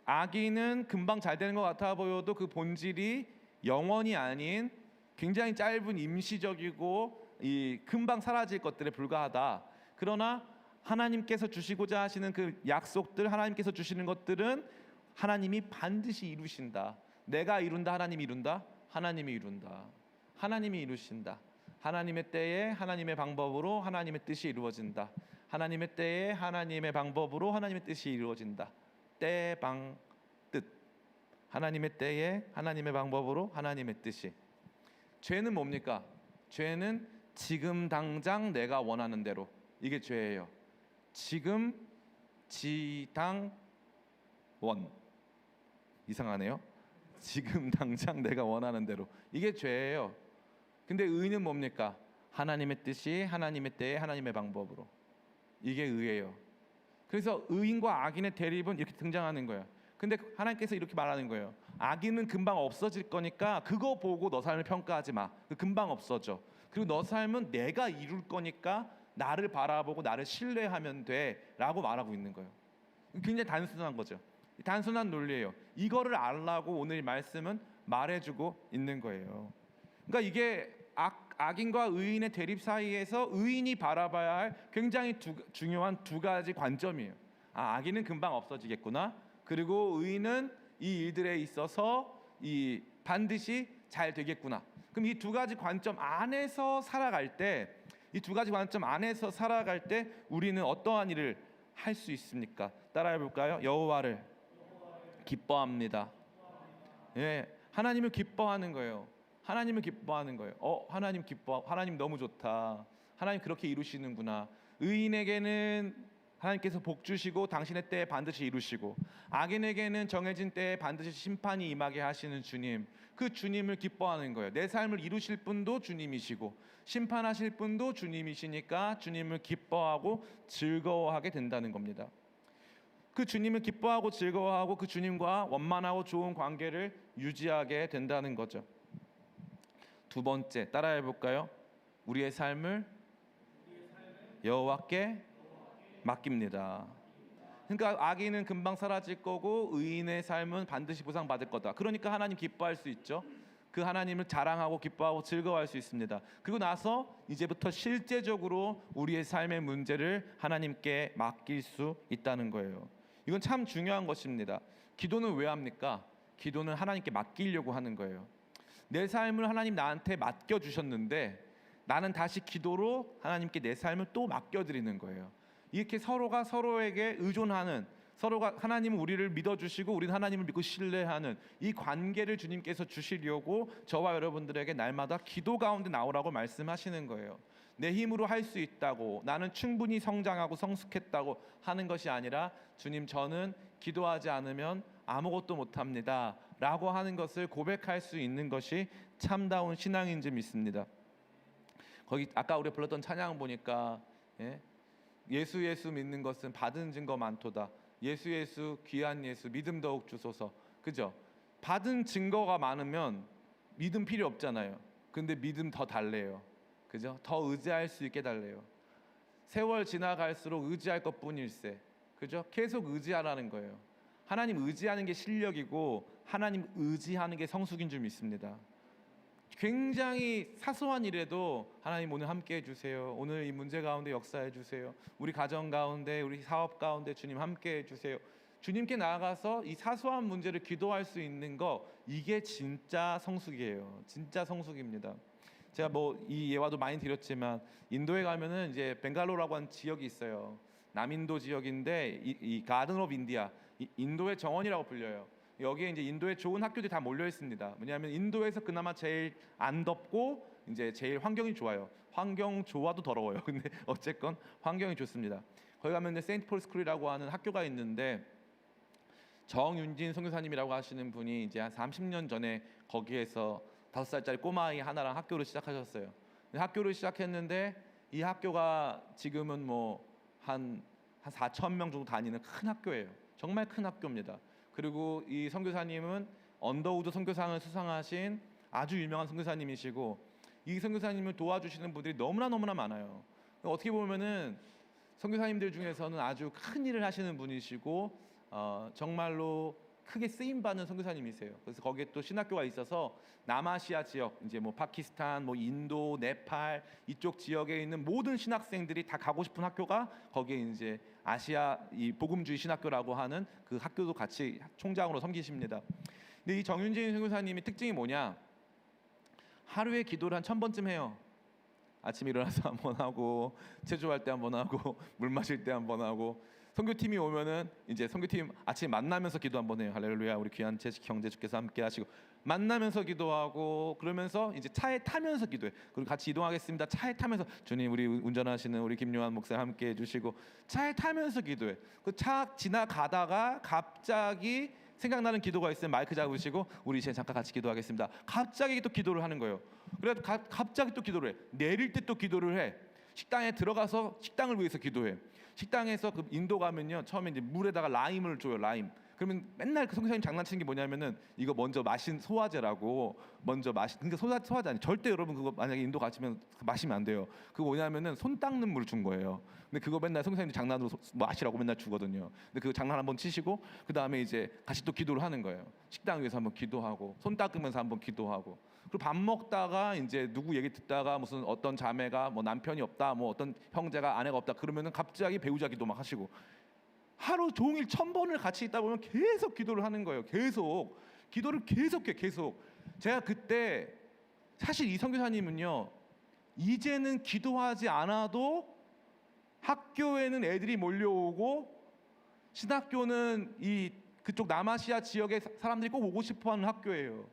아기는 금방 잘 되는 것 같아 보여도 그 본질이 영원이 아닌 굉장히 짧은 임시적이고 이 금방 사라질 것들에 불과하다. 그러나 하나님께서 주시고자 하시는 그 약속들, 하나님께서 주시는 것들은 하나님이 반드시 이루신다. 내가 이룬다, 하나님이 이룬다, 하나님이 이룬다, 하나님이 이루신다. 하나님의 때에 하나님의 방법으로 하나님의 뜻이 이루어진다. 하나님의 때에 하나님의 방법으로 하나님의 뜻이 이루어진다. 때, 방, 뜻. 하나님의 때에 하나님의 방법으로 하나님의 뜻이. 죄는 뭡니까? 죄는 지금 당장 내가 원하는 대로. 이게 죄예요. 지금, 지당, 원. 이상하네요. 지금 당장 내가 원하는 대로. 이게 죄예요. 근데 의는 뭡니까? 하나님의 뜻이 하나님의 때에 하나님의 방법으로. 이게 의예요. 그래서 의인과 악인의 대립은 이렇게 등장하는 거예요. 근데 하나님께서 이렇게 말하는 거예요. 악인은 금방 없어질 거니까 그거 보고 너 삶을 평가하지 마. 금방 없어져. 그리고 너 삶은 내가 이룰 거니까 나를 바라보고 나를 신뢰하면 돼 라고 말하고 있는 거예요. 굉장히 단순한 거죠. 단순한 논리예요. 이거를 알라고 오늘 말씀은 말해주고 있는 거예요. 그러니까 이게 악인과 의인의 대립 사이에서 의인이 바라봐야 할 굉장히 중요한 두 가지 관점이에요. 악인은 금방 없어지겠구나. 그리고 의인은 이 일들에 있어서 반드시 잘 되겠구나. 그럼 이 두 가지 관점 안에서 살아갈 때, 이 두 가지 관점 안에서 살아갈 때 우리는 어떠한 일을 할 수 있습니까? 따라해 볼까요? 여호와를 기뻐합니다. 예, 하나님을 기뻐하는 거예요. 하나님을 기뻐하는 거예요. 하나님 기뻐. 하나님 너무 좋다. 하나님 그렇게 이루시는구나. 의인에게는 하나님께서 복 주시고 당신의 때에 반드시 이루시고, 악인에게는 정해진 때에 반드시 심판이 임하게 하시는 주님, 그 주님을 기뻐하는 거예요. 내 삶을 이루실 분도 주님이시고 심판하실 분도 주님이시니까 주님을 기뻐하고 즐거워하게 된다는 겁니다. 그 주님을 기뻐하고 즐거워하고 그 주님과 원만하고 좋은 관계를 유지하게 된다는 거죠. 두 번째, 따라해 볼까요? 우리의 삶을 여호와께 맡깁니다. 그러니까 악인은 금방 사라질 거고 의인의 삶은 반드시 보상받을 거다. 그러니까 하나님 기뻐할 수 있죠. 그 하나님을 자랑하고 기뻐하고 즐거워할 수 있습니다. 그리고 나서 이제부터 실제적으로 우리의 삶의 문제를 하나님께 맡길 수 있다는 거예요. 이건 참 중요한 것입니다. 기도는 왜 합니까? 기도는 하나님께 맡기려고 하는 거예요. 내 삶을 하나님 나한테 맡겨주셨는데 나는 다시 기도로 하나님께 내 삶을 또 맡겨드리는 거예요. 이렇게 서로가 서로에게 의존하는, 서로가 하나님은 우리를 믿어주시고 우리는 하나님을 믿고 신뢰하는 이 관계를 주님께서 주시려고 저와 여러분들에게 날마다 기도 가운데 나오라고 말씀하시는 거예요. 내 힘으로 할 수 있다고, 나는 충분히 성장하고 성숙했다고 하는 것이 아니라, 주님 저는 기도하지 않으면 아무것도 못합니다 라고 하는 것을 고백할 수 있는 것이 참다운 신앙인 줄 믿습니다. 거기 아까 우리 불렀던 찬양 보니까 예수 믿는 것은 받은 증거 많도다. 예수 귀한 예수 믿음 더욱 주소서. 그죠? 받은 증거가 많으면 믿음 필요 없잖아요. 근데 믿음 더 달래요. 그죠? 더 의지할 수 있게 달래요. 세월 지나갈수록 의지할 것뿐일세. 그죠? 계속 의지하라는 거예요. 하나님 의지하는 게 실력이고 하나님 의지하는 게 성숙인 줄 믿습니다. 굉장히 사소한 일에도 하나님 오늘 함께 해주세요. 오늘 이 문제 가운데 역사해 주세요. 우리 가정 가운데, 우리 사업 가운데 주님 함께 해주세요. 주님께 나아가서 이 사소한 문제를 기도할 수 있는 거, 이게 진짜 성숙이에요. 진짜 성숙입니다. 제가 이 예화도 많이 드렸지만 인도에 가면은 이제 벵갈로라고 하는 지역이 있어요. 남인도 지역인데 이 가든 오브 인디아, 인도의 정원이라고 불려요. 여기에 이제 인도의 좋은 학교들이 다 몰려 있습니다. 왜냐하면 인도에서 그나마 제일 안 덥고 이제 제일 환경이 좋아요. 환경 좋아도 더러워요. 근데 어쨌건 환경이 좋습니다. 거기 가면 이제 세인트 폴 스쿨이라고 하는 학교가 있는데, 정윤진 선교사님이라고 하시는 분이 이제 한 30년 전에 거기에서 5살짜리 꼬마아이 하나랑 학교를 시작하셨어요. 학교를 시작했는데 이 학교가 지금은 한 4천 명 정도 다니는 큰 학교예요. 정말 큰 학교입니다. 그리고 이 선교사님은 언더우드 선교상을 수상하신 아주 유명한 선교사님이시고, 이 선교사님을 도와주시는 분들이 너무나 많아요. 어떻게 보면은 선교사님들 중에서는 아주 큰 일을 하시는 분이시고 정말로 크게 쓰임 받는 선교사님이세요. 그래서 거기에 또 신학교가 있어서 남아시아 지역, 이제 뭐 파키스탄, 뭐 인도, 네팔 이쪽 지역에 있는 모든 신학생들이 다 가고 싶은 학교가 거기에 이제 아시아 이 복음주의 신학교라고 하는 그 학교도 같이 총장으로 섬기십니다. 근데 이 정윤진 선교사님이 특징이 뭐냐? 하루에 기도를 한 1000번쯤 해요. 아침에 일어나서 한번 하고, 체조할 때 한번 하고, 물 마실 때 한번 하고, 선교팀이 오면은 이제 선교팀 아침에 만나면서 기도 한번 해요. 할렐루야, 우리 귀한 재식 형제 주께서 함께 하시고, 만나면서 기도하고, 그러면서 이제 차에 타면서 기도해. 그리고 같이 이동하겠습니다. 차에 타면서 주님, 우리 운전하시는 우리 김요한 목사 함께 해주시고, 차에 타면서 기도해. 그 차 지나가다가 갑자기 생각나는 기도가 있으면 마이크 잡으시고, 우리 이제 잠깐 같이 기도하겠습니다. 갑자기 또 기도를 하는 거예요. 그래도 갑자기 또 기도를 해. 내릴 때 또 기도를 해. 식당에 들어가서 식당을 위해서 기도해. 식당에서 그 인도 가면요, 처음에 이제 물에다가 라임을 줘요. 라임. 그러면 맨날 그 선교사님 장난치는 게 뭐냐면은 이거 먼저 마신 소화제라고 먼저 그러니까 소화제 아니 절대 여러분 그거 만약에 인도 가시면 마시면 안 돼요. 그거 뭐냐면은 손 닦는 물 준 거예요. 근데 그거 맨날 선교사님이 장난으로 마시라고 맨날 주거든요. 근데 그 장난 한번 치시고 그 다음에 이제 같이 또 기도를 하는 거예요. 식당 위에서 한번 기도하고 손 닦으면서 한번 기도하고. 그리고 밥 먹다가 이제 누구 얘기 듣다가 무슨 어떤 자매가 뭐 남편이 없다, 뭐 어떤 형제가 아내가 없다 그러면은 갑자기 배우자 기도 막 하시고. 하루 종일 1000번을 같이 있다 보면 계속 기도를 하는 거예요. 계속 기도를 계속해. 계속. 제가 그때 사실 이 선교사님은요, 이제는 기도하지 않아도 학교에는 애들이 몰려오고 신학교는 이 그쪽 남아시아 지역의 사람들이 꼭 오고 싶어하는 학교예요.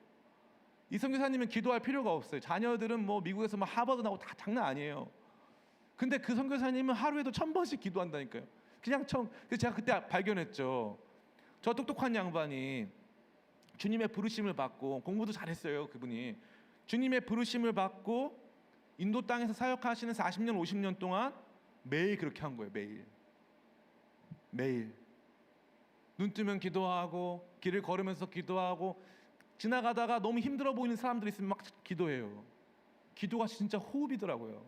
이 선교사님은 기도할 필요가 없어요. 자녀들은 뭐 미국에서 뭐 하버드 나오고 다 장난 아니에요. 근데 그 선교사님은 하루에도 1000번씩 기도한다니까요. 그냥 그래서 제가 그때 발견했죠. 저 똑똑한 양반이 주님의 부르심을 받고 공부도 잘했어요. 그분이 주님의 부르심을 받고 인도 땅에서 사역하시는 40년 50년 동안 매일 그렇게 한 거예요. 매일 눈 뜨면 기도하고 길을 걸으면서 기도하고 지나가다가 너무 힘들어 보이는 사람들이 있으면 막 기도해요. 기도가 진짜 호흡이더라고요.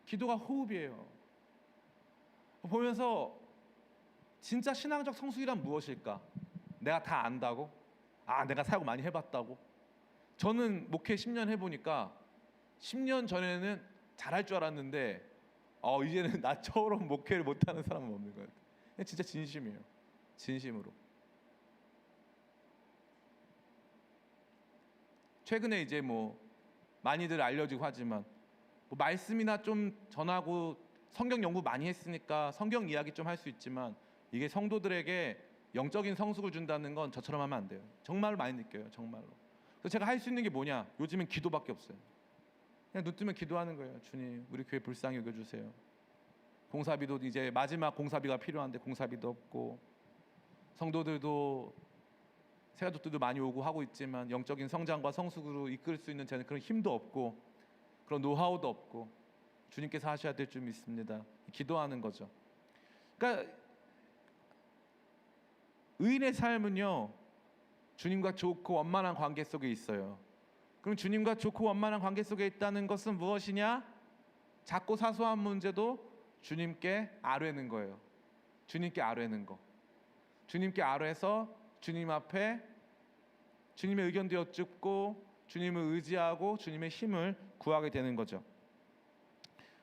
기도가 호흡이에요. 보면서 진짜 신앙적 성숙이란 무엇일까? 내가 다 안다고? 내가 사역 많이 해봤다고? 저는 목회 10년 해보니까 10년 전에는 잘할 줄 알았는데 이제는 나처럼 목회를 못하는 사람은 없는 것 같아요. 진짜 진심이에요. 진심으로. 최근에 이제 뭐 많이들 알려지고 하지만 뭐 말씀이나 좀 전하고 성경 연구 많이 했으니까 성경 이야기 좀 할 수 있지만 이게 성도들에게 영적인 성숙을 준다는 건 저처럼 하면 안 돼요. 정말로 많이 느껴요. 정말로. 그래서 제가 할 수 있는 게 뭐냐? 요즘엔 기도밖에 없어요. 그냥 눈 뜨면 기도하는 거예요. 주님, 우리 교회 불쌍히 여겨주세요. 공사비도 이제 마지막 공사비가 필요한데 공사비도 없고, 성도들도 새가족들도 많이 오고 하고 있지만 영적인 성장과 성숙으로 이끌 수 있는 저는 그런 힘도 없고 그런 노하우도 없고, 주님께서 하셔야 될 줄 믿습니다. 기도하는 거죠. 그러니까 의인의 삶은요, 주님과 좋고 원만한 관계 속에 있어요. 그럼 주님과 좋고 원만한 관계 속에 있다는 것은 무엇이냐? 작고 사소한 문제도 주님께 아뢰는 거예요. 주님께 아뢰는 거. 주님께 아뢰서 주님 앞에 주님의 의견도 여쭙고 주님을 의지하고 주님의 힘을 구하게 되는 거죠.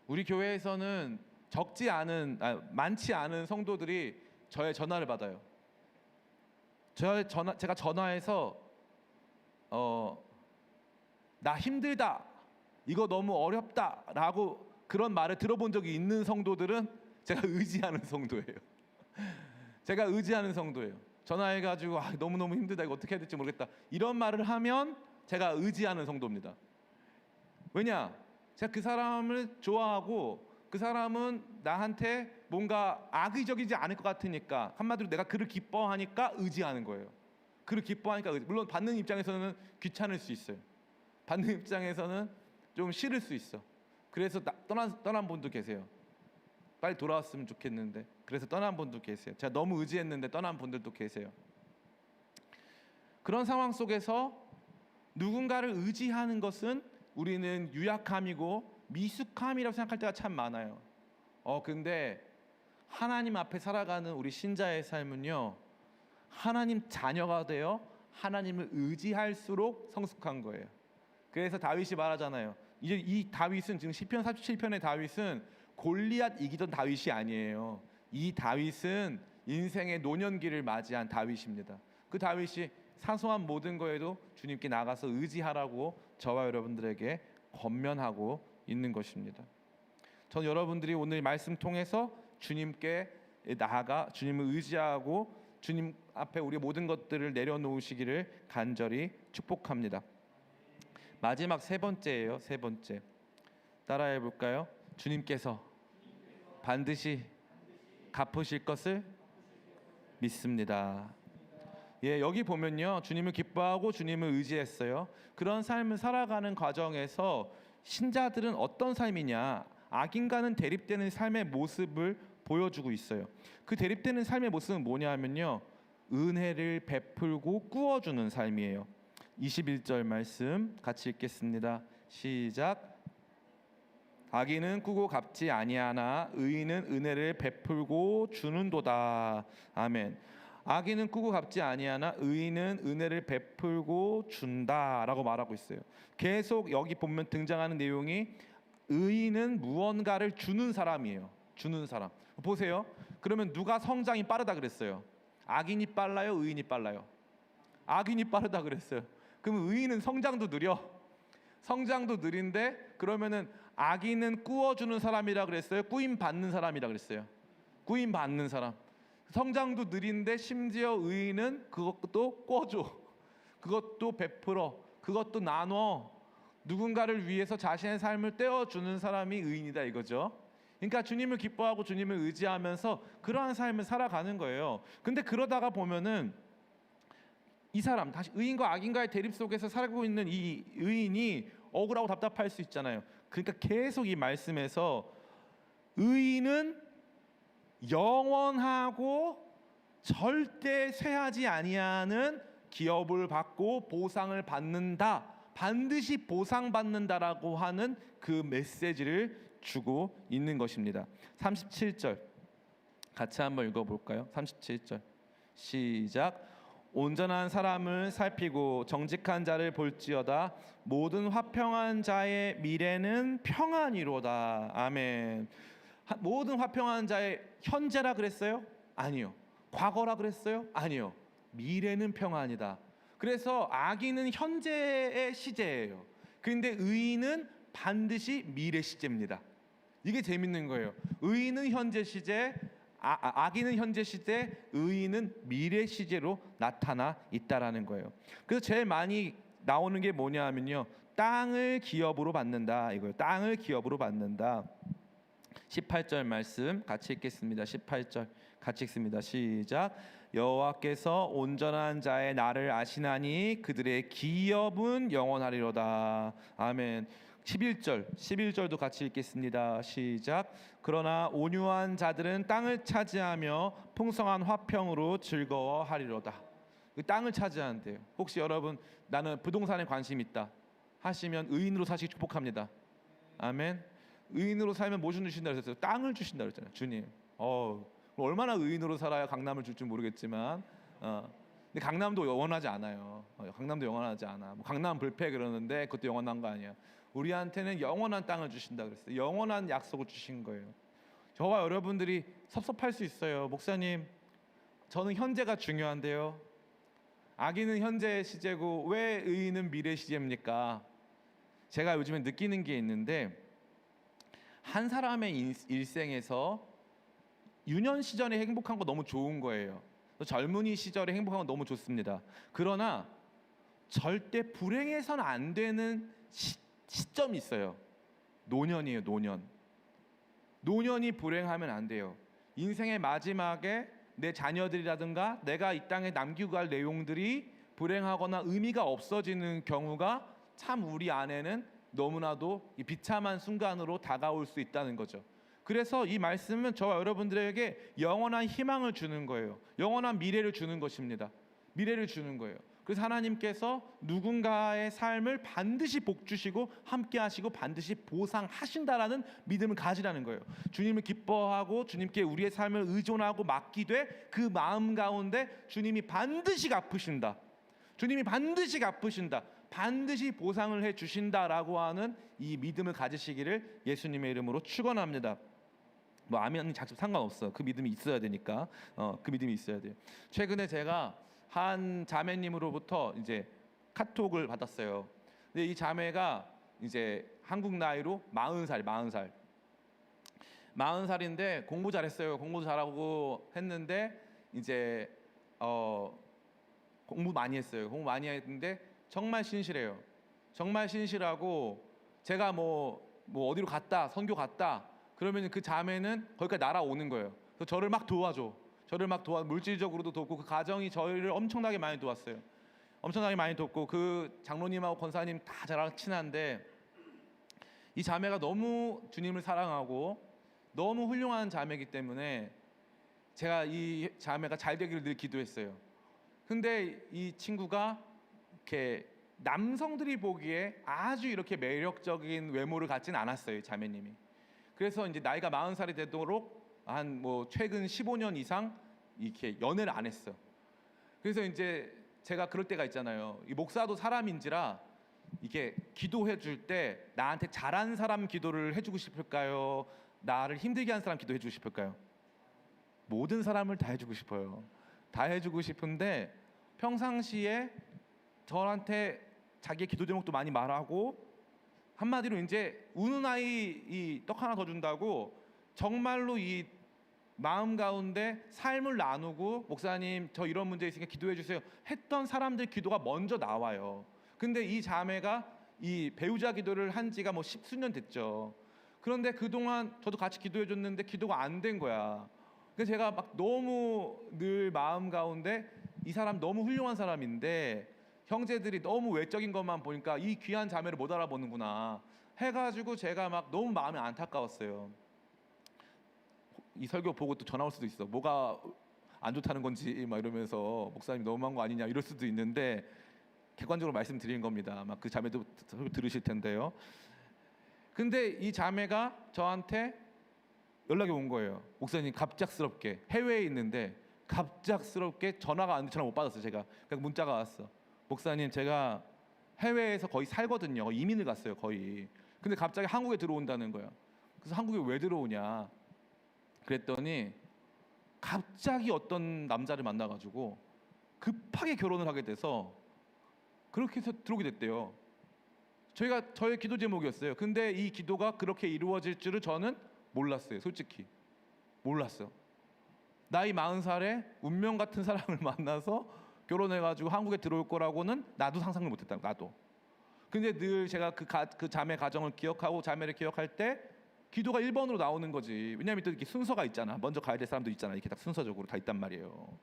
우리 교회에서는 많지 않은 성도들이 저의 전화를 받아요. 제가 전화해서 나 힘들다, 이거 너무 어렵다라고 그런 말을 들어본 적이 있는 성도들은 제가 의지하는 성도예요. 제가 의지하는 성도예요. 전화해가지고 너무너무 힘들다, 이거 어떻게 해야 될지 모르겠다, 이런 말을 하면 제가 의지하는 성도입니다. 왜냐? 제가 그 사람을 좋아하고 그 사람은 나한테 뭔가 악의적이지 않을 것 같으니까, 한마디로 내가 그를 기뻐하니까 의지하는 거예요. 그를 기뻐하니까 물론 받는 입장에서는 귀찮을 수 있어요. 받는 입장에서는 좀 싫을 수 있어. 그래서 떠난 분도 계세요. 빨리 돌아왔으면 좋겠는데 그래서 떠난 분도 계세요. 제가 너무 의지했는데 떠난 분들도 계세요. 그런 상황 속에서 누군가를 의지하는 것은 우리는 유약함이고 미숙함이라고 생각할 때가 참 많아요. 근데 하나님 앞에 살아가는 우리 신자의 삶은요, 하나님 자녀가 되어 하나님을 의지할수록 성숙한 거예요. 그래서 다윗이 말하잖아요. 이제 이 다윗은 지금 시편 47편의 다윗은 골리앗 이기던 다윗이 아니에요. 이 다윗은 인생의 노년기를 맞이한 다윗입니다. 그 다윗이 사소한 모든 거에도 주님께 나가서 의지하라고 저와 여러분들에게 권면하고 있는 것입니다. 전 여러분들이 오늘 말씀 통해서 주님께 나아가 주님을 의지하고 주님 앞에 우리 모든 것들을 내려놓으시기를 간절히 축복합니다. 마지막 세 번째예요. 세 번째. 따라해 볼까요? 주님께서 반드시 갚으실 것을 믿습니다. 예, 여기 보면요. 주님을 기뻐하고 주님을 의지했어요. 그런 삶을 살아가는 과정에서 신자들은 어떤 삶이냐? 악인과는 대립되는 삶의 모습을 보여주고 있어요. 그 대립되는 삶의 모습은 뭐냐면요. 은혜를 베풀고 꾸어주는 삶이에요. 21절 말씀 같이 읽겠습니다. 시작. 악인은 꾸고 갚지 아니하나 의인은 은혜를 베풀고 주는도다. 아멘. 악인은 꾸고 갚지 아니하나 의인은 은혜를 베풀고 준다라고 말하고 있어요. 계속 여기 보면 등장하는 내용이 의인은 무언가를 주는 사람이에요. 주는 사람. 보세요. 그러면 누가 성장이 빠르다 그랬어요? 악인이 빨라요? 의인이 빨라요? 악인이 빠르다 그랬어요. 그럼 의인은 성장도 느려. 성장도 느린데 그러면은 악인은 꾸어주는 사람이라 그랬어요? 꾸임 받는 사람이라 그랬어요? 꾸임 받는 사람. 성장도 느린데 심지어 의인은 그것도 꿔줘. 그것도 베풀어. 그것도 나눠. 누군가를 위해서 자신의 삶을 떼어주는 사람이 의인이다 이거죠. 그러니까 주님을 기뻐하고 주님을 의지하면서 그러한 삶을 살아가는 거예요. 근데 그러다가 보면은 이 사람 다시 의인과 악인과의 대립 속에서 살고 있는 이 의인이 억울하고 답답할 수 있잖아요. 그러니까 계속 이 말씀에서 의인은 영원하고 절대 쇠하지 아니하는 기업을 받고 보상을 받는다. 반드시 보상받는다라고 하는 그 메시지를 주고 있는 것입니다. 37절 같이 한번 읽어볼까요? 37절 시작. 온전한 사람을 살피고 정직한 자를 볼지어다. 모든 화평한 자의 미래는 평안이로다. 아멘. 모든 화평한 자의 현재라 그랬어요? 아니요. 과거라 그랬어요? 아니요. 미래는 평안이다. 그래서 악인은 현재의 시제예요. 그런데 의인은 반드시 미래 시제입니다. 이게 재밌는 거예요. 의인은 현재 시제, 악인은 현재 시제, 의인은 미래 시제로 나타나 있다라는 거예요. 그래서 제일 많이 나오는 게 뭐냐면요, 땅을 기업으로 받는다 이거예요. 땅을 기업으로 받는다. 18절 말씀 같이 읽겠습니다. 18절 같이 읽습니다. 시작. 여호와께서 온전한 자의 날을 아시나니 그들의 기업은 영원하리로다. 아멘. 11절도 같이 읽겠습니다. 시작. 그러나 온유한 자들은 땅을 차지하며 풍성한 화평으로 즐거워하리로다. 땅을 차지하는데요. 혹시 여러분 나는 부동산에 관심 있다 하시면 의인으로 사시기 축복합니다. 아멘. 의인으로 살면 뭐 주신다 그랬어요? 땅을 주신다 그랬잖아요. 주님. 얼마나 의인으로 살아야 강남을 줄지 모르겠지만 근데 강남도 영원하지 않아요. 강남도 영원하지 않아. 뭐 강남 불패 그러는데 그것도 영원한 거 아니야. 우리한테는 영원한 땅을 주신다 그랬어요. 영원한 약속을 주신 거예요. 저와 여러분들이 섭섭할 수 있어요. 목사님, 저는 현재가 중요한데요. 악인은 현재 시제고 왜 의인은 미래 시제입니까? 제가 요즘에 느끼는 게 있는데 한 사람의 일생에서 유년 시절에 행복한 거 너무 좋은 거예요. 젊은이 시절에 행복한 건 너무 좋습니다. 그러나 절대 불행해서는 안 되는 시점이 있어요. 노년이에요. 노년이 불행하면 안 돼요. 인생의 마지막에 내 자녀들이라든가 내가 이 땅에 남기고 갈 내용들이 불행하거나 의미가 없어지는 경우가 참 우리 안에는 너무나도 이 비참한 순간으로 다가올 수 있다는 거죠. 그래서 이 말씀은 저와 여러분들에게 영원한 희망을 주는 거예요. 영원한 미래를 주는 것입니다. 미래를 주는 거예요. 그래서 하나님께서 누군가의 삶을 반드시 복 주시고 함께 하시고 반드시 보상하신다라는 믿음을 가지라는 거예요. 주님을 기뻐하고 주님께 우리의 삶을 의존하고 맡기되 그 마음 가운데 주님이 반드시 갚으신다. 주님이 반드시 갚으신다. 반드시 보상을 해 주신다라고 하는 이 믿음을 가지시기를 예수님의 이름으로 축원합니다. 뭐 아멘 작습 상관없어. 그 믿음이 있어야 되니까. 그 믿음이 있어야 돼요. 최근에 제가 한 자매님으로부터 이제 카톡을 받았어요. 근데 이 자매가 이제 한국 나이로 40살인데 공부 잘했어요. 공부 잘하고 했는데 이제 공부 많이 했어요. 공부 많이 했는데 정말 신실해요. 정말 신실하고 제가 뭐 어디로 갔다 선교 갔다 그러면 그 자매는 거기까지 날아오는 거예요. 그래서 저를 막 도와줘. 물질적으로도 돕고 그 가정이 저희를 엄청나게 많이 도왔어요. 엄청나게 많이 돕고 그 장로님하고 권사님 다 저랑 친한데 이 자매가 너무 주님을 사랑하고 너무 훌륭한 자매이기 때문에 제가 이 자매가 잘 되기를 늘 기도했어요. 근데 이 친구가 이렇게 남성들이 보기에 아주 이렇게 매력적인 외모를 갖지는 않았어요. 이 자매님이. 그래서 이제 나이가 40살이 되도록 한 뭐 최근 15년 이상 이렇게 연애를 안 했어. 그래서 이제 제가 그럴 때가 있잖아요. 이 목사도 사람인지라 이게 기도해 줄 때 나한테 잘한 사람 기도를 해주고 싶을까요? 나를 힘들게 한 사람 기도해 주고 싶을까요? 모든 사람을 다 해주고 싶어요. 다 해주고 싶은데 평상시에 저한테 자기의 기도 제목도 많이 말하고 한마디로 이제 우는 아이 이 떡 하나 더 준다고 정말로 이 마음 가운데 삶을 나누고 목사님 저 이런 문제 있으니까 기도해 주세요 했던 사람들 기도가 먼저 나와요. 근데 이 자매가 이 배우자 기도를 한 지가 뭐 10수년 됐죠. 그런데 그동안 저도 같이 기도해 줬는데 기도가 안 된 거야. 그래서 제가 막 너무 늘 마음 가운데 이 사람 너무 훌륭한 사람인데 형제들이 너무 외적인 것만 보니까 이 귀한 자매를 못 알아보는구나 해가지고 제가 막 너무 마음이 안타까웠어요. 이 설교 보고 또 전화 올 수도 있어. 뭐가 안 좋다는 건지 막 이러면서 목사님 너무한 거 아니냐 이럴 수도 있는데 객관적으로 말씀드리는 겁니다. 아마 그 자매도 들으실 텐데요. 근데 이 자매가 저한테 연락이 온 거예요. 목사님 갑작스럽게 해외에 있는데 갑작스럽게 전화가 안 돼. 전화 못 받았어요. 제가 그냥 문자가 왔어. 목사님 제가 해외에서 거의 살거든요. 이민을 갔어요 거의. 근데 갑자기 한국에 들어온다는 거야. 그래서 한국에 왜 들어오냐 그랬더니 갑자기 어떤 남자를 만나가지고 급하게 결혼을 하게 돼서 그렇게 해서 들어오게 됐대요. 저의 기도 제목이었어요. 근데 이 기도가 그렇게 이루어질 줄을 저는 몰랐어요. 솔직히 몰랐어요. 나이 40살에 운명 같은 사람을 만나서 결혼해가지고 한국에 들어올 거라고는 나도 상상을 못했다. 나도. 근데 늘 제가 그 자매 가정을 기억하고 자매를 기억할 때 기도가 1번으로 나오는 거지. 왜냐하면 또 이렇게 순서가 있잖아. 먼저 가야 될 사람도 있잖아. 이렇게 딱 순서적으로 다 있단 말이에요.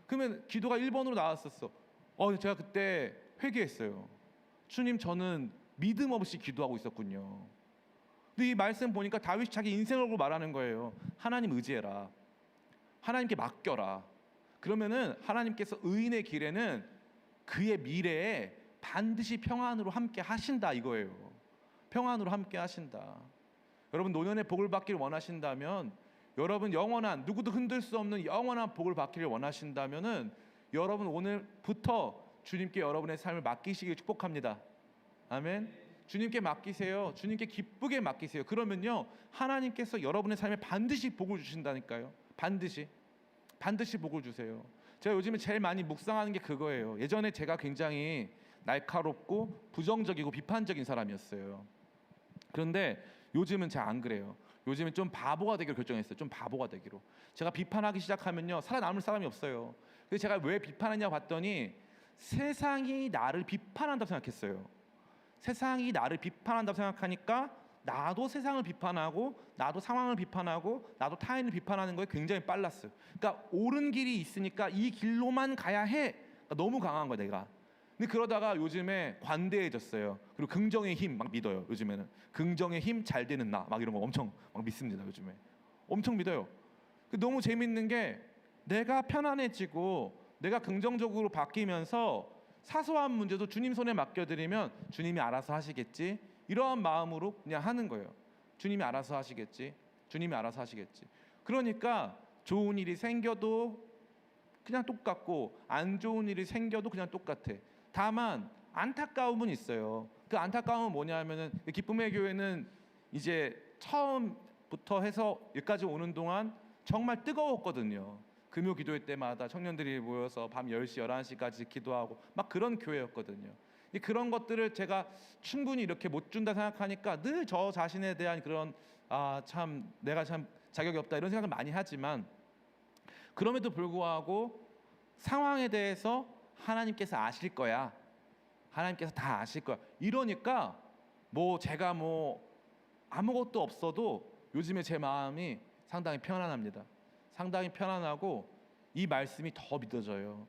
그러면 기도가 1번으로 나왔었어. 제가 그때 회개했어요. 주님 저는 믿음 없이 기도하고 있었군요. 근데 이 말씀 보니까 다윗이 자기 인생을 말하는 거예요. 하나님 의지해라. 하나님께 맡겨라. 그러면은 하나님께서 의인의 길에는 그의 미래에 반드시 평안으로 함께 하신다 이거예요. 평안으로 함께 하신다. 여러분 노년의 복을 받기를 원하신다면 여러분 영원한 누구도 흔들 수 없는 영원한 복을 받기를 원하신다면은 여러분 오늘부터 주님께 여러분의 삶을 맡기시길 축복합니다. 아멘. 주님께 맡기세요. 주님께 기쁘게 맡기세요. 그러면요 하나님께서 여러분의 삶에 반드시 복을 주신다니까요. 반드시 복을 주세요. 제가 요즘에 제일 많이 묵상하는 게 그거예요. 예전에 제가 굉장히 날카롭고 부정적이고 비판적인 사람이었어요. 그런데 요즘은 잘 안 그래요. 요즘은 좀 바보가 되기로 결정했어요. 좀 바보가 되기로. 제가 비판하기 시작하면요 살아남을 사람이 없어요. 그래서 제가 왜 비판하냐 봤더니 세상이 나를 비판한다고 생각했어요. 세상이 나를 비판한다고 생각하니까 나도 세상을 비판하고 나도 상황을 비판하고 나도 타인을 비판하는 거에 굉장히 빨랐어요. 그러니까 옳은 길이 있으니까 이 길로만 가야 해. 그러니까 너무 강한 거야 내가. 근데 그러다가 요즘에 관대해졌어요. 그리고 긍정의 힘 막 믿어요. 요즘에는 긍정의 힘 잘 되는 나 막 이런 거 엄청 막 믿습니다. 요즘에 엄청 믿어요. 너무 재밌는 게 내가 편안해지고 내가 긍정적으로 바뀌면서 사소한 문제도 주님 손에 맡겨드리면 주님이 알아서 하시겠지, 이러한 마음으로 그냥 하는 거예요. 주님이 알아서 하시겠지, 주님이 알아서 하시겠지. 그러니까 좋은 일이 생겨도 그냥 똑같고 안 좋은 일이 생겨도 그냥 똑같아. 다만 안타까움은 있어요. 그 안타까움은 뭐냐 하면은 기쁨의 교회는 이제 처음부터 해서 여기까지 오는 동안 정말 뜨거웠거든요. 금요 기도회 때마다 청년들이 모여서 밤 10시, 11시까지 기도하고 막 그런 교회였거든요. 그런 것들을 제가 충분히 이렇게 못 준다 생각하니까 늘 저 자신에 대한 그런 참 내가 참 자격이 없다 이런 생각을 많이 하지만, 그럼에도 불구하고 상황에 대해서 하나님께서 아실 거야, 하나님께서 다 아실 거야 이러니까 제가 아무것도 없어도 요즘에 제 마음이 상당히 편안합니다. 상당히 편안하고 이 말씀이 더 믿어져요.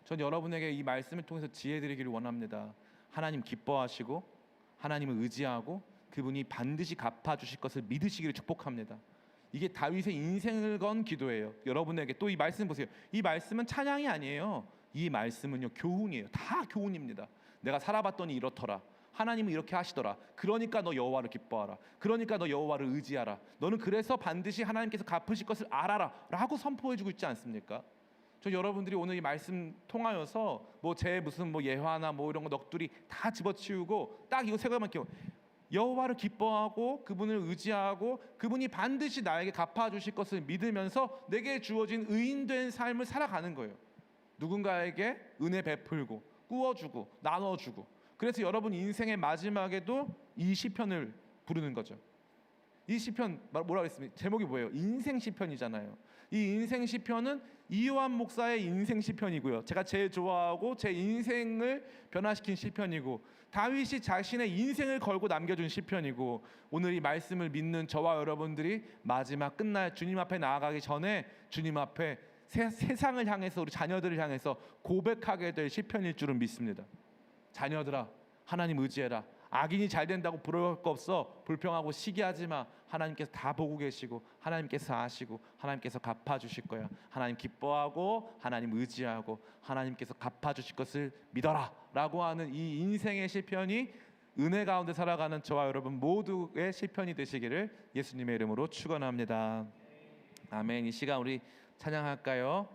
전 여러분에게 이 말씀을 통해서 지혜 드리기를 원합니다. 하나님 기뻐하시고 하나님을 의지하고 그분이 반드시 갚아주실 것을 믿으시기를 축복합니다. 이게 다윗의 인생을 건 기도예요. 여러분에게 또 이 말씀 보세요. 이 말씀은 찬양이 아니에요. 이 말씀은요 교훈이에요. 다 교훈입니다. 내가 살아봤더니 이렇더라. 하나님은 이렇게 하시더라. 그러니까 너 여호와를 기뻐하라. 그러니까 너 여호와를 의지하라. 너는 그래서 반드시 하나님께서 갚으실 것을 알아라 라고 선포해주고 있지 않습니까? 저 여러분들이 오늘 이 말씀 통하여서 제 무슨 예화나 이런 거 넋두리 다 집어치우고 딱 이거 세 가지만 기억. 여호와를 기뻐하고 그분을 의지하고 그분이 반드시 나에게 갚아주실 것을 믿으면서 내게 주어진 의인된 삶을 살아가는 거예요. 누군가에게 은혜 베풀고 꾸어주고 나눠주고. 그래서 여러분 인생의 마지막에도 이 시편을 부르는 거죠. 이 시편 뭐라 그랬습니까? 제목이 뭐예요? 인생 시편이잖아요. 이 인생 시편은 이요한 목사의 인생 시편이고요. 제가 제일 좋아하고 제 인생을 변화시킨 시편이고, 다윗이 자신의 인생을 걸고 남겨준 시편이고, 오늘 이 말씀을 믿는 저와 여러분들이 마지막 끝날 주님 앞에 나아가기 전에 주님 앞에 세상을 향해서 우리 자녀들을 향해서 고백하게 될 시편일 줄은 믿습니다. 자녀들아 하나님 의지해라. 악인이 잘 된다고 부러울 거 없어. 불평하고 시기하지 마. 하나님께서 다 보고 계시고 하나님께서 아시고 하나님께서 갚아주실 거야. 하나님 기뻐하고 하나님 의지하고 하나님께서 갚아주실 것을 믿어라 라고 하는 이 인생의 시편이 은혜 가운데 살아가는 저와 여러분 모두의 시편이 되시기를 예수님의 이름으로 축원합니다. 아멘. 이 시간 우리 찬양할까요?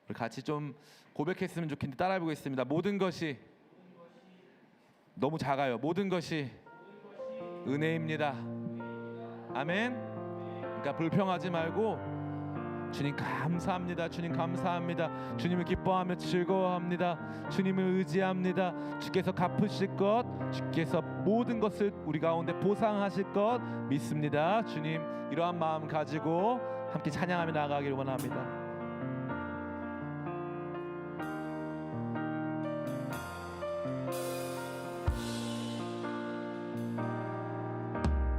우리 같이 좀 고백했으면 좋겠는데 따라해 보겠습니다. 모든 것이 너무 작아요. 모든 것이 은혜입니다. 아멘. 그러니까 불평하지 말고 주님 감사합니다. 주님 감사합니다. 주님을 기뻐하며 즐거워합니다. 주님을 의지합니다. 주께서 갚으실 것, 주께서 모든 것을 우리 가운데 보상하실 것 믿습니다. 주님 이러한 마음 가지고 함께 찬양하며 나아가기를 원합니다.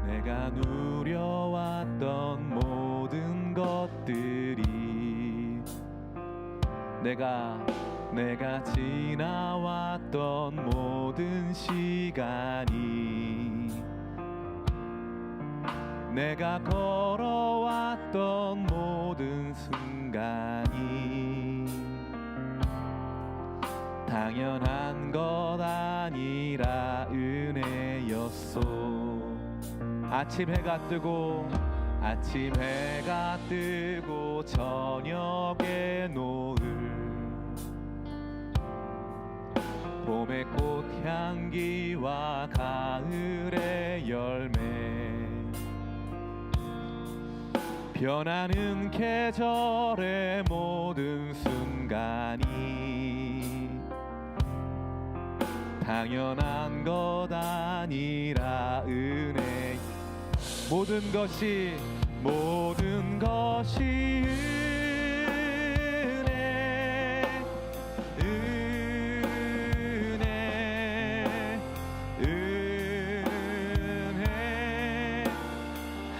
내가 누려왔던 모든 것들이 내가 지나왔던 모든 시간이 내가 걸어왔던 모든 순간이 당연한 것 아니라 은혜였소. 아침 해가 뜨고 저녁에 노을 봄의 꽃향기와 가을의 열매 변하는 계절의 모든 순간이 당연한 것 아니라 은혜. 모든 것이 은혜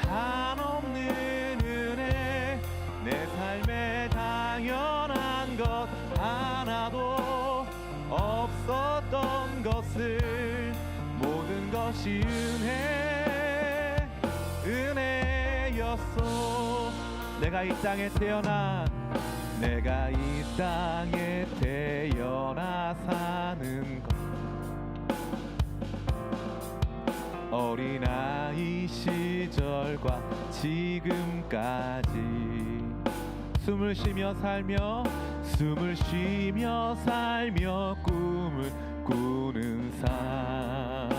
한없는 은혜 내 삶에 당연한 것 하나도 없었던 것을 모든 것이 은혜였소. 내가 이 땅에 태어나 사는 것 어린아이 시절과 지금까지 숨을 쉬며 살며 꿈을 꾸는 삶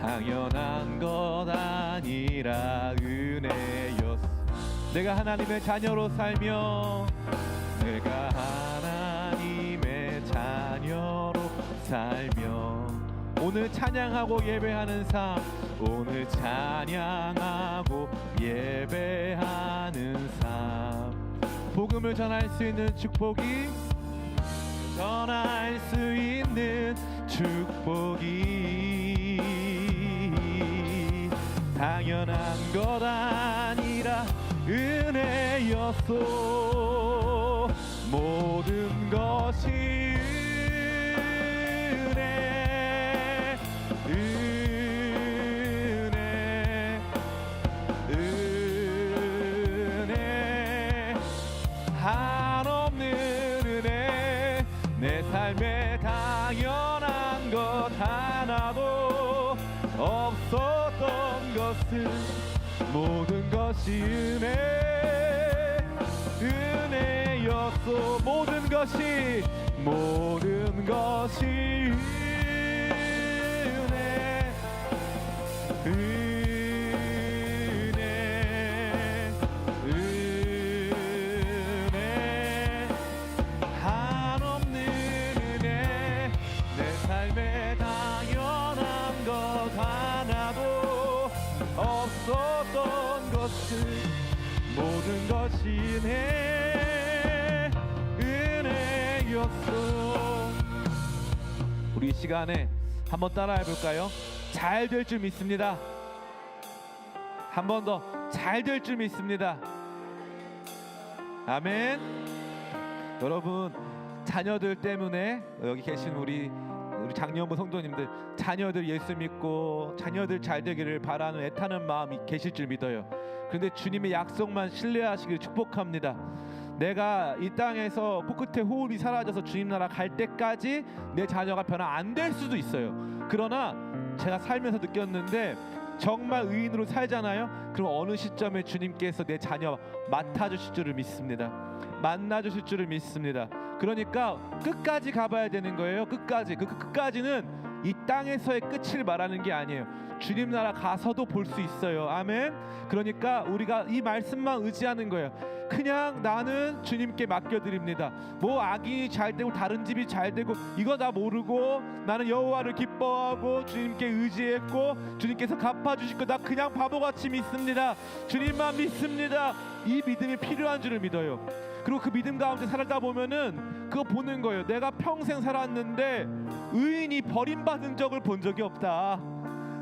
당연한 것 아니라 은혜였어. 내가 하나님의 자녀로 살며 오늘 찬양하고 예배하는 삶 오늘 찬양하고 예배하는 삶 복음을 전할 수 있는 축복이 당연한 것 아니라 은혜였소. 모든 것이 은혜 한없는 은혜 내 삶에 당연한 것 하나도 없었던 것은 모든 것이 은혜였소. 모든 것이 은혜 한없는 은혜 내 삶에 당연한 것 하나도 없었던 것은 모든 것이 은혜였소. 우리 이 시간에 한번 따라해 볼까요? 잘 될 줄 믿습니다. 한 번 더 잘 될 줄 믿습니다. 아멘. 여러분 자녀들 때문에 여기 계신 우리 장년부 성도님들 자녀들 예수 믿고 자녀들 잘 되기를 바라는 애타는 마음이 계실 줄 믿어요. 그런데 주님의 약속만 신뢰하시기를 축복합니다. 내가 이 땅에서 코끝에 호흡이 사라져서 주님 나라 갈 때까지 내 자녀가 변화 안 될 수도 있어요. 그러나 제가 살면서 느꼈는데 정말 의인으로 살잖아요. 그럼 어느 시점에 주님께서 내 자녀 맡아주실 줄을 믿습니다. 만나주실 줄을 믿습니다. 그러니까 끝까지 가봐야 되는 거예요. 끝까지. 끝까지는 이 땅에서의 끝을 말하는 게 아니에요. 주님 나라 가서도 볼 수 있어요. 아멘. 그러니까 우리가 이 말씀만 의지하는 거예요. 그냥 나는 주님께 맡겨드립니다. 뭐 악인이 잘 되고 다른 집이 잘 되고 이거 다 모르고 나는 여호와를 기뻐하고 주님께 의지했고 주님께서 갚아주실 거 나 그냥 바보같이 믿습니다. 주님만 믿습니다. 이 믿음이 필요한 줄을 믿어요. 그리고 그 믿음 가운데 살다 보면은 그거 보는 거예요. 내가 평생 살았는데 의인이 버림받은 적을 본 적이 없다.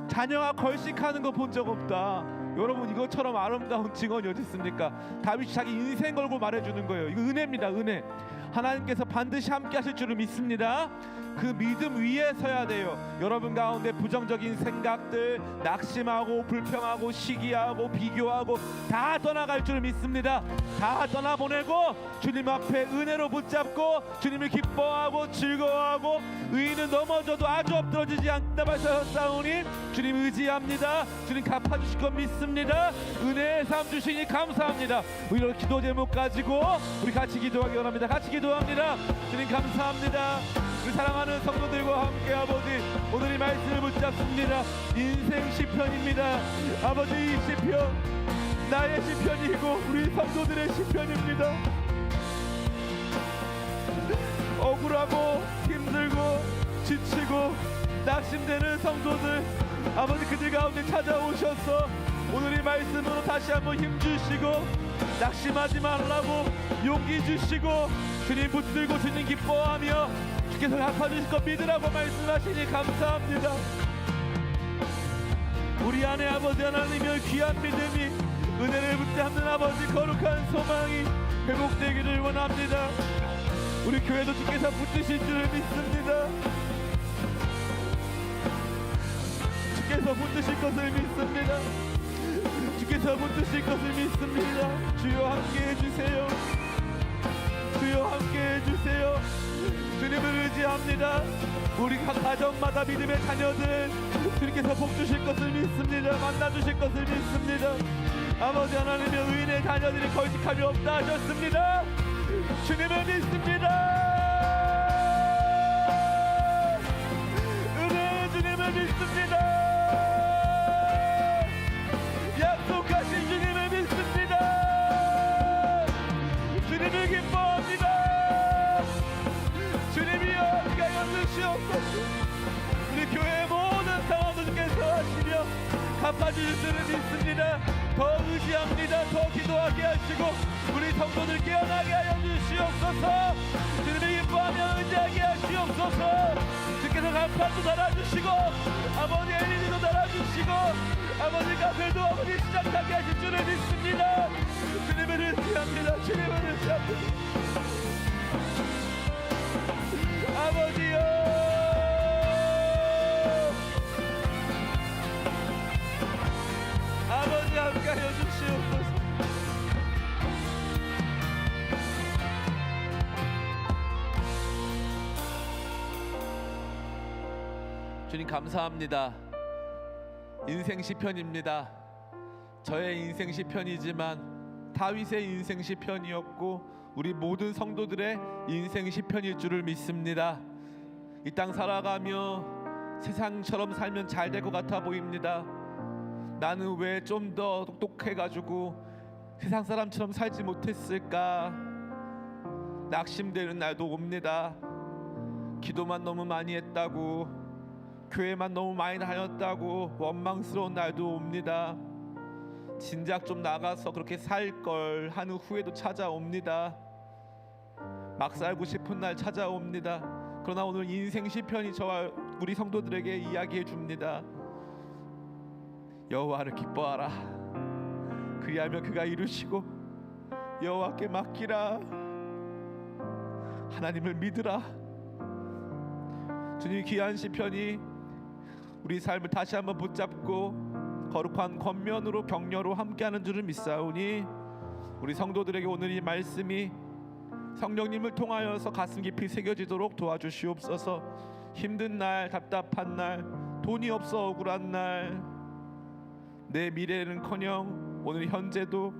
자녀가 걸식하는 거 본 적 없다. 여러분 이것처럼 아름다운 증언이 어디 있습니까? 다윗이 자기 인생 걸고 말해주는 거예요. 이거 은혜입니다. 은혜. 하나님께서 반드시 함께 하실 줄을 믿습니다. 그 믿음 위에 서야 돼요. 여러분 가운데 부정적인 생각들, 낙심하고 불평하고 시기하고 비교하고 다 떠나갈 줄 믿습니다. 다 떠나보내고 주님 앞에 은혜로 붙잡고 주님을 기뻐하고 즐거워하고 의인은 넘어져도 아주 엎드러지지 않다 말씀하셨사오니 주님 의지합니다. 주님 갚아주실 것 믿습니다. 은혜의 삶 주시니 감사합니다. 우리 기도 제목 가지고 우리 같이 기도하기 원합니다. 같이 기도합니다. 주님 감사합니다. 우리 사랑하는 성도들과 함께 아버지 오늘 이 말씀을 붙잡습니다. 인생 시편입니다. 아버지 이 시편 나의 시편이고 우리 성도들의 시편입니다. 억울하고 힘들고 지치고 낙심되는 성도들 아버지 그들 가운데 찾아오셔서 오늘 이 말씀으로 다시 한번 힘주시고 낙심하지 말라고 용기 주시고 주님 붙들고 주님 기뻐하며 주께서 갚아주실 것 믿으라고 말씀하시니 감사합니다. 우리 안에 아버지 하나님의 귀한 믿음이 은혜를 붙잡는 아버지 거룩한 소망이 회복되기를 원합니다. 우리 교회도 주께서 붙드실 줄을 믿습니다. 주께서 붙드실 것을 믿습니다. 주께서 붙드실 것을 믿습니다. 주여 함께해 주세요. 주여 함께해 주세요. 주님을 의지합니다. 우리 각 가정마다 믿음의 자녀들 주님께서 복 주실 것을 믿습니다. 만나 주실 것을 믿습니다. 아버지 하나님의 의인의 자녀들이 거짓함이 없다 하셨습니다. 주님을 믿습니다. 은혜의 주님을 믿습니다. 약속하신 주님을 믿습니다. 주님을 기뻐합니다. 주님이여 우리가 연주시옵소서. 우리 교회의 모든 상황도 주께서 하시며 갚아주실 줄을 믿습니다. 더 의지합니다. 더 기도하게 하시고 우리 성도들 깨어나게 하여 주시옵소서. 주님을 기뻐하며 의지하게 하시옵소서. 주께서 간판도 달아주시고 아버지 엘리도 달아주시고 아버지 카페도 아버지 시작하게 하실 줄을 믿습니다. 주님을 의지합니다. 주님을 의지합니다. 아버지여 아버지 함께하여 주시옵소서. 주님 감사합니다. 인생 시편입니다. 저의 인생 시편이지만 다윗의 인생 시편이었고 우리 모든 성도들의 인생 시편일 줄을 믿습니다. 이 땅 살아가며 세상처럼 살면 잘 될 것 같아 보입니다. 나는 왜 좀 더 똑똑해가지고 세상 사람처럼 살지 못했을까 낙심되는 날도 옵니다. 기도만 너무 많이 했다고 교회만 너무 많이 다녔다고 원망스러운 날도 옵니다. 진작 좀 나가서 그렇게 살걸 하는 후회도 찾아옵니다. 막 살고 싶은 날 찾아옵니다. 그러나 오늘 인생 시편이 저와 우리 성도들에게 이야기해 줍니다. 여호와를 기뻐하라. 그리하면 그가 이루시고 여호와께 맡기라. 하나님을 믿으라. 주님 귀한 시편이 우리 삶을 다시 한번 붙잡고 거룩한 겉면으로 격려로 함께하는 줄을 믿사오니 우리 성도들에게 오늘 이 말씀이 성령님을 통하여서 가슴 깊이 새겨지도록 도와주시옵소서. 힘든 날, 답답한 날, 돈이 없어 억울한 날, 내 미래는커녕 오늘 현재도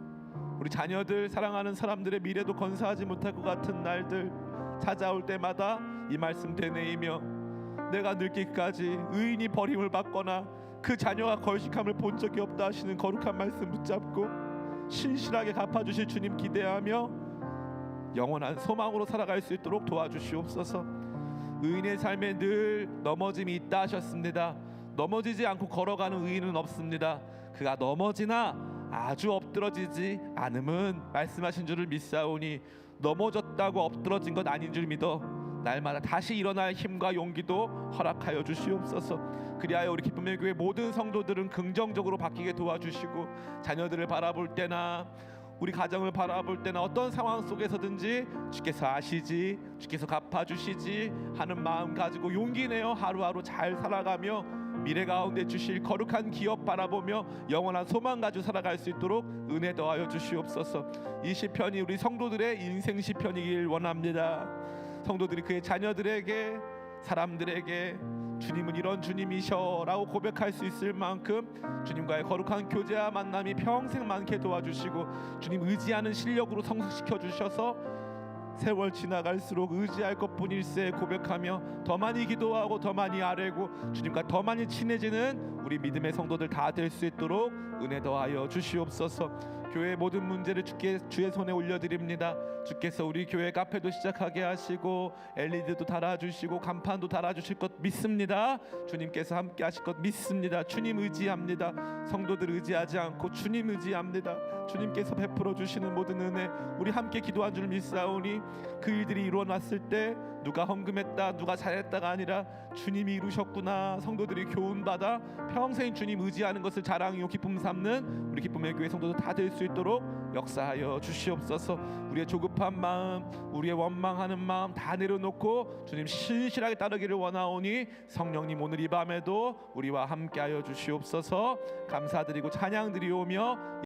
우리 자녀들, 사랑하는 사람들의 미래도 건사하지 못할 것 같은 날들 찾아올 때마다 이 말씀 되뇌이며 내가 늙기까지 의인이 버림을 받거나 그 자녀가 걸식함을 본 적이 없다 하시는 거룩한 말씀 붙잡고 신실하게 갚아주실 주님 기대하며 영원한 소망으로 살아갈 수 있도록 도와주시옵소서. 의인의 삶에 늘 넘어짐이 있다 하셨습니다. 넘어지지 않고 걸어가는 의인은 없습니다. 그가 넘어지나 아주 엎드러지지 않음은 말씀하신 줄을 믿사오니 넘어졌다고 엎드러진 것 아닌 줄 믿어 날마다 다시 일어날 힘과 용기도 허락하여 주시옵소서. 그리하여 우리 기쁨의 교회 모든 성도들은 긍정적으로 바뀌게 도와주시고 자녀들을 바라볼 때나 우리 가정을 바라볼 때나 어떤 상황 속에서든지 주께서 아시지, 주께서 갚아주시지 하는 마음 가지고 용기 내어 하루하루 잘 살아가며 미래 가운데 주실 거룩한 기업 바라보며 영원한 소망 가지고 살아갈 수 있도록 은혜 더하여 주시옵소서. 이 시편이 우리 성도들의 인생 시편이길 원합니다. 성도들이 그의 자녀들에게, 사람들에게 주님은 이런 주님이셔라고 고백할 수 있을 만큼 주님과의 거룩한 교제와 만남이 평생 많게 도와주시고 주님 의지하는 실력으로 성숙시켜 주셔서 세월 지나갈수록 의지할 것뿐일세 고백하며 더 많이 기도하고 더 많이 아뢰고 주님과 더 많이 친해지는 우리 믿음의 성도들 다 될 수 있도록 은혜 더하여 주시옵소서. 교회의 모든 문제를 주의 손에 올려드립니다. 주께서 우리 교회 카페도 시작하게 하시고 LED도 달아주시고 간판도 달아주실 것 믿습니다. 주님께서 함께 하실 것 믿습니다. 주님 의지합니다. 성도들 의지하지 않고 주님 의지합니다. 주님께서 베풀어 주시는 모든 은혜 우리 함께 기도한 줄 믿사오니 그 일들이 이루어났을 때 누가 헌금했다 누가 잘했다가 아니라 주님이 이루셨구나 성도들이 교훈받아 평생 주님 의지하는 것을 자랑이요 기쁨 삼는 우리 기쁨의 교회 성도들 다 될 수 있도록 역사하여 주시옵소서. 우리의 조급한 마음, 우리의 원망하는 마음 다 내려놓고 주님 신실하게 따르기를 원하오니 성령님 오늘 이 밤에도 우리와 함께하여 주시옵소서. 감사드리고 찬양 드리오며